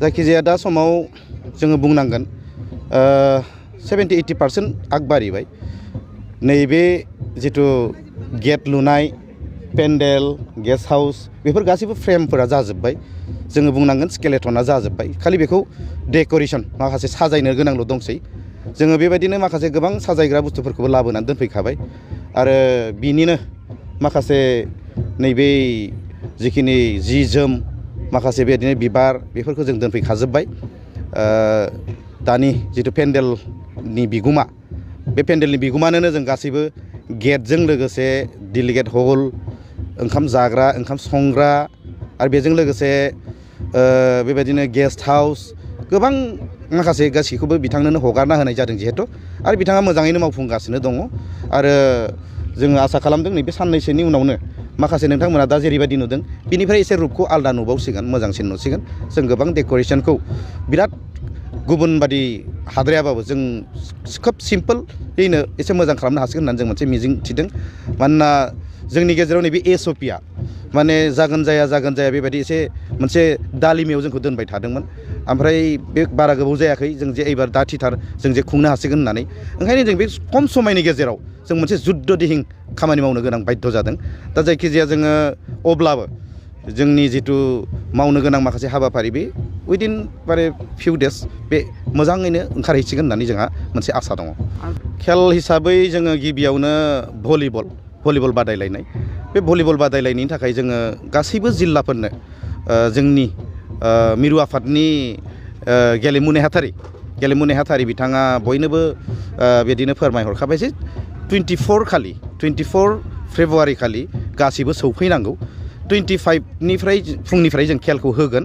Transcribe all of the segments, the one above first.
जायखिजाया दा समाव जोङो बुंनांगोन 70-80% आगबारिबाय नैबे जिथु गेट लुनाय पेन्डेल गेस्ट हाउस बेफोर गासैबो फ्रेमफोरा जाजोब्बाय जोङो बुंनांगोन स्केलेटना जाजोब्बाय खालि बेखौ डेक'रेसन माखासे साजायनो गोनांल' दंसै जोङो बेबायदिनो माखासे गोबां साजायग्रा बुस्थुफोरखौबो लाबोनानै दोनफैखाबाय आरो बिनिनो माखासे नैबे जिखिनि जि जोम माखासे बेबायदिनो बिबार बेफोरखौ जों दोनफैखाजोब्बाय दानि जिथु पेन्डेलनि बिगुमा बे पेन्डेलनि बिगुमानोनो जों गासैबो गेटजों लोगोसे डेलिगेट हल ओंखाम जाग्रा ओंखाम संग्रा आरो बेजों लोगोसे बेबायदिनो गेस्ट हाउस गोबां माखासे गासैखौबो बिथांनोनो हगारना होनाय जादों जिहेतु आरो बिथाङा मोजाङैनो मावफुंगासिनो दङ आरो जोङो आसा खालामदों नैबे साननैसोनि उनावनो माखासे नोंथांमोना दा जेरैबायदि नुदों बिनिफ्राय एसे रुपखौ आलदा नुबावसिगोन मोजांसिन नुसिगोन जों गोबां डेक'रेसनखौ बिराद गुबुन बादि हाद्रायाबाबो जों खोब सिम्पोलैनो एसे मोजां खालामनो हासिगोन होननानै जों मोनसे मिजिं थिदों मानोना जोंनि गेजेराव नैबे एसअपिआ माने जागोन जाया बेबायदि एसे मोनसे दालिमायाव जोंखौ दोनबाय थादोंमोन ओमफ्राय बे बारा गोबाव जायाखै जों जे एबार दाथिथार जों जे खुंनो हासिगोन होननानै ओंखायनो जों बे खम समायनि गेजेराव जों मोनसे जुद्ध दिहिं खामानि मावनो गोनां बाध्य जादों दा जायखिजाया जोङो अब्लाबो जोंनि जिथु मावनो गोनां माखासे हाबाफारि बे उइदिन माने फिउ डेज बे मोजाङैनो ओंखारहैसिगोन होननानै जोंहा मोनसे आसा दङ खेल हिसाबै जोङो गिबियावनो भलिबल बादायलायनाय बे भलिबल बादायलायनायनि थाखाय जोङो गासैबो जिल्लाफोरनो जोंनि मिरु आफादनि गेलेमु नेहाथारि बिथाङा बयनोबो बिदिनो फोरमायहरखाबाय जे 24 फेब्रुवारि खालि गासैबो सौफैनांगौ 25निफ्राय फुंनिफ्राय जों खेलखौ होगोन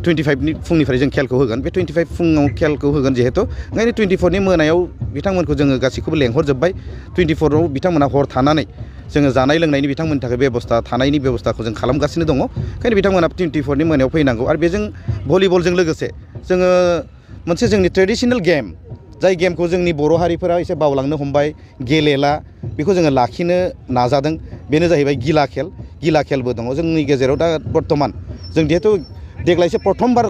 25नि फुंनिफ्राय जों खेलखौ होगोन बे 25 फुङाव खेलखौ होगोन जिहेतु ओंखायनो 24नि मोनायाव बिथांमोनखौ जोङो गासैखौबो लेंहरजोब्बाय 24आव बिथांमोना हर थानानै जोङो जानाय लोंनायनि बिथांमोननि थाखाय बेबस्था थानायनि बेबस्थाखौ जों खालामगासिनो दङ ओंखायनो बिथांमोना 24नि मोनायाव फैनांगौ आरो बेजों भलिबलजों लोगोसे जोङो मोनसे जोंनि ट्रेडिशनेल गेम जाय गेमखौ जोंनि बर' हारिफोरा एसे बावलांनो हमबाय गेलेला बेखौ जोङो लाखिनो नाजादों बेनो जाहैबाय गिला खेलबो दङ जोंनि गेजेराव दा बर्थमान जों जिहेतु देग्लायसो प्रथमबार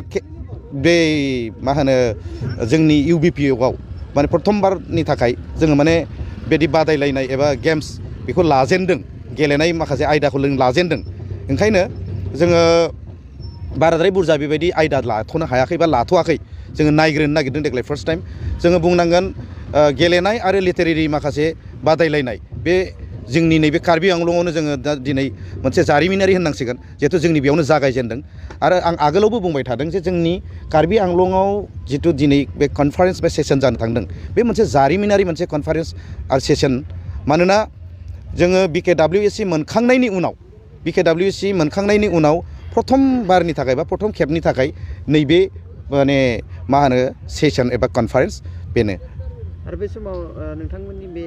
बे मा होनो जोंनि इउबिपिआव माने प्रथमबारनि थाखाय जोङो माने बिदि बादायलायनाय एबा गेम्स बेखौ लाजेनदों गेलेनाय माखासे आयदाखौ लाजेनदों ओंखायनो जोङो बाराद्राय बुरजा बेबायदि आयदा लाथ'नो हायाखै बा लाथ'वाखै जोङो नायग्रोनो नागिरदों देग्लाय फार्स्ट टाइम जोङो बुंनांगोन गेलेनाय आरो लिटारेरि माखासे बादायलायनाय बे जोंनि नैबे कार्बि आंलंआवनो जोङो दा दिनै मोनसे जारिमिनारि होननांसिगोन जिहेतु जोंनि बेयावनो जागायजेनदों आरो आं आगोलावबो बुंबाय थादों जे जोंनि कार्बि आंलंआव जिथु दिनै बे कनफारेन्स बा सेसन जानो थांदों बे मोनसे जारिमिनारि मोनसे कनफारेन्स आरो सेसन मानोना जोङो बिकेडब्लिउएसि मोनखांनायनि उनाव प्रथमबारनि थाखाय बा प्रथम खेबनि थाखाय नैबे माने मा होनो सेसन एबा कनफारेन्स बेनो आरो बे समाव नोंथांमोननि बे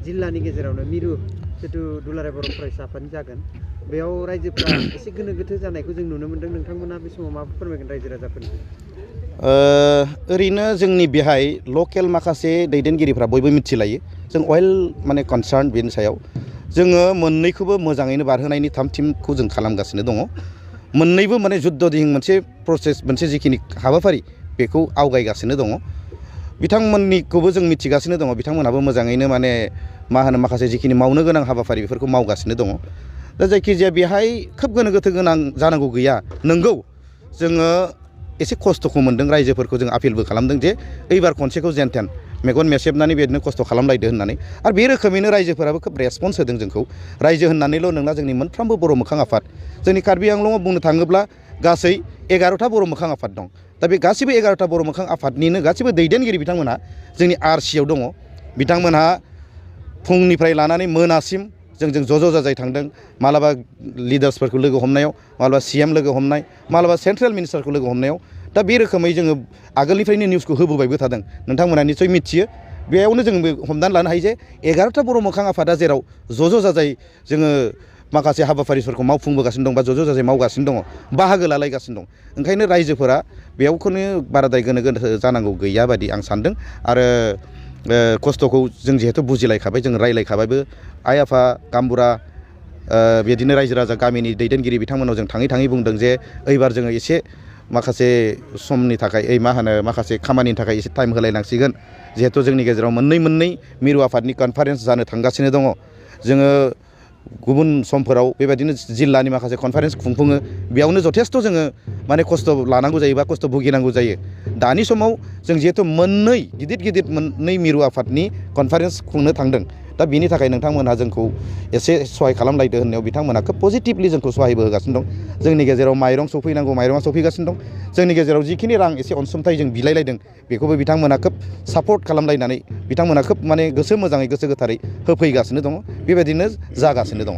जिल्लानि गेजेरावनो मिरु जिथु दुलाराय बर' फरायसा आफादनि जागोन बेयाव रायजोफ्रा एसे गोनो गोथो जानायखौ जों नुनो मोन्दों नोंथांमोना बे समाव माबा फोरमायगोन रायजो राजाफोरनि ओरैनो जोंनि बेहाय लकेल माखासे दैदेनगिरिफ्रा बयबो मिथिलायो जों अवेल माने कनसार्न बेनि सायाव जोङो मोननैखौबो मोजाङैनो बारहोनायनि थाम थिमखौ जों खालामगासिनो दङ मोननैबो माने जुद्ध दिहिं मोनसे प्रसेस मोनसे जिखिनि हाबाफारि बेखौ आवगायगासिनो दङ बिथांमोननिखौबो जों मिथिगासिनो दङ बिथांमोनहाबो मोजाङैनो माने मा होनो माखासे जिखिनि मावनो गोनां हाबाफारि बेफोरखौ मावगासिनो दङ दा जायखिजाया बेहाय खोब गोनो गोथो गोनां जानांगौ गैया नंगौ जोङो एसे खस्थ'खौ मोन्दों रायजोफोरखौ जों आपिलबो खालामदों जे एबार खनसेखौ जेनथेन मेगन मेसेबनानै बेबायदिनो खस्थ' खालामलायदो होननानै आरो बे रोखोमैनो रायजोफोराबो खोब रेसपन्स होदों जोंखौ रायजो होननानैल' नंला जोंनि मोनफ्रोमबो बर' मोखां आफाद जोंनि कार्बि आंलंआव बुंनो थाङोब्ला गासै 11टा बर' मोखां आफाद दं दा बे गासैबो 11टा बर' मोखां आफादनिनो गासैबो दैदेनगिरि बिथांमोनहा जोंनि आरसिआव दङ बिथांमोनहा फुंनिफ्राय लानानै मोनासिम जोंजों ज' जाजाय थांदों मालाबा लिडार्सफोरखौ लोगो हमनायाव मालाबा सिएम लोगो हमनाय मालाबा सेन्ट्रेल मिनिस्टारखौ लोगो हमनायाव दा बे रोखोमै जोङो आगोलनिफ्रायनो निउसखौ होबोबायबो थादों नोंथांमोना निसय मिथियो बेयावनो जों हमनानै लानो हायो जे 11टा बर' मोखां आफादा जेराव ज' जाजाय जोङो माखासे हाबाफारिफोरखौ मावफुंबोगासिनो दं बा ज' जाजाय मावगासिनो दङ बाहागो लालायगासिनो दं ओंखायनो रायजोफोरा बेयावखौनो बाराद्राय गोनो गोथो जानांगौ गैया बादि आं सानदों आरो खस्थ'खौ जों जिहेतु बुजिलायखाबाय जों रायलायखाबायबो आइ आफा गामबुरा बिदिनो रायजो राजा गामिनि दैदेनगिरि बिथांमोनाव जों थाङै बुंदों जे एबार जोङो एसे माखासे समनि थाखाय मा होनो माखासे खामानिनि थाखाय एसे टाइम होलायनांसिगोन जिहेथु जोंनि गेजेराव मोननै मिरु आफादनि कनफारेन्स जानो थांगासिनो दङ जोङो गुबुन समफोराव बेबायदिनो जिल्लानि माखासे कनफारेन्स खुंफुङो बेयावनो जथेस्थ' जोङो माने खस्थ' लानांगौ जायो बा खस्थ' भुगिनांगौ जायो दानि समाव जों जिहेथु गिदिर मोननै मिरु आफादनि कनफारेन्स खुंनो थांदों दा बिनि थाखाय नोंथांमोनहा जोंखौ एसे सहाय खालामलायदो होननायाव बिथांमोनहा खोब पजिटिभलि जोंखौ सहायबो होगासिनो दं जोंनि गेजेराव माइरं सफैनांगौ माइरङा सफैगासिनो दं जोंनि गेजेराव जिखिनि रां एसे अनसुंथाइ जों बिलायलायदों बेखौबो बिथांमोनहा खोब सापर्ट खालामलायनानै बिथांमोनहा खोब माने गोसो मोजाङै गोसो गोथारै होफैगासिनो दङ बेबायदिनो जागासिनो दङ